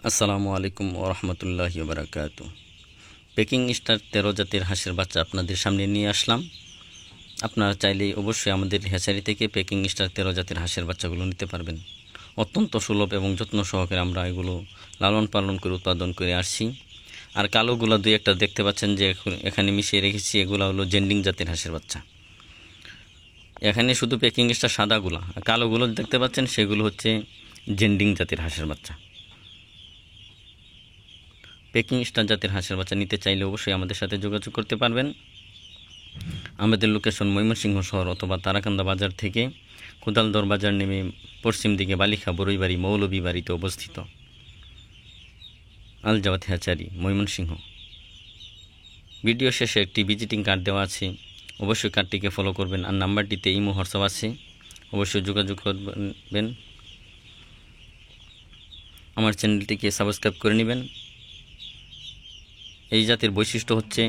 আসসালামু আলাইকুম ওরহমতুল্লাহি ওবারাকাতু। পেকিং স্টার 13 জাতের হাঁসের বাচ্চা আপনাদের সামনে নিয়ে আসলাম। আপনারা চাইলেই অবশ্যই আমাদের হ্যাচারি থেকে পেকিং স্টার 13 জাতের হাঁসের বাচ্চাগুলো নিতে পারবেন। অত্যন্ত সুলভ এবং যত্ন সহকারে আমরা এগুলো লালন পালন করে উৎপাদন করে আসছি। আর কালোগুলো দুই একটা দেখতে পাচ্ছেন যে এখানে মিশিয়ে রেখেছি, এগুলো হলো জেন্ডিং জাতের হাঁসের বাচ্চা। এখানে শুধু পেকিং স্টার সাদাগুলো, কালোগুলো দেখতে পাচ্ছেন সেগুলো হচ্ছে জেন্ডিং জাতের হাঁসের বাচ্চা। পেকিং স্টার জাতের হাঁসের বাচ্চা নিতে চাইলে অবশ্যই আমাদের সাথে যোগাযোগ করতে পারবেন। আমাদের লোকেশন ময়মনসিংহ শহর অথবা তারাকান্দা বাজার থেকে কোদালদর বাজার নেমে পশ্চিম দিকে বালিখা বড়ইবাড়ি মৌলভী বাড়িতে অবস্থিত আল জাওয়াত হ্যাচারি ময়মনসিংহ। ভিডিও শেষে একটি ভিজিটিং কার্ড দেওয়া আছে, অবশ্যই কার্ডটিকে ফলো করবেন। আর নাম্বারটিতে ইমো হোয়াটসঅ্যাপ আছে, অবশ্যই যোগাযোগ করবেন। আমার চ্যানেলটিকে সাবস্ক্রাইব করে নেবেন। এই জাতের বৈশিষ্ট্য হচ্ছে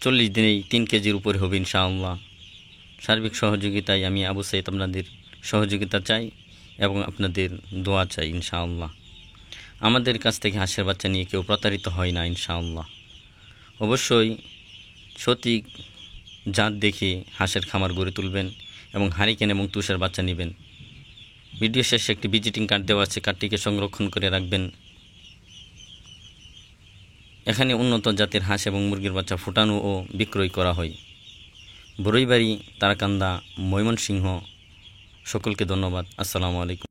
40 দিনেই 3 কেজির উপরে হবে ইনশাআল্লাহ। সার্বিক সহযোগিতায় আমি আবু সাইদ আপনাদের সহযোগিতা চাই এবং আপনাদের দোয়া চাই ইনশাআল্লাহ। আমাদের কাছ থেকে হাঁসের বাচ্চা নিয়ে কেউ প্রতারিত হয় না ইনশাআল্লাহ। অবশ্যই সঠিক জাত দেখে হাঁসের খামার গড়ে তুলবেন এবং হারিকেন এবং তুষের বাচ্চা নেবেন। ভিডিও শেষে একটি ভিজিটিং কার্ড দেওয়া আছে, কার্ডটিকে সংরক্ষণ করে রাখবেন। এখানে উন্নত জাতের হাঁস এবং মুরগির বাচ্চা ফুটানো ও বিক্রয় করা হয়। বড়ইবাড়ি, তারাকান্দা, ময়মনসিংহ। সকলকে ধন্যবাদ। আসসালামু আলাইকুম।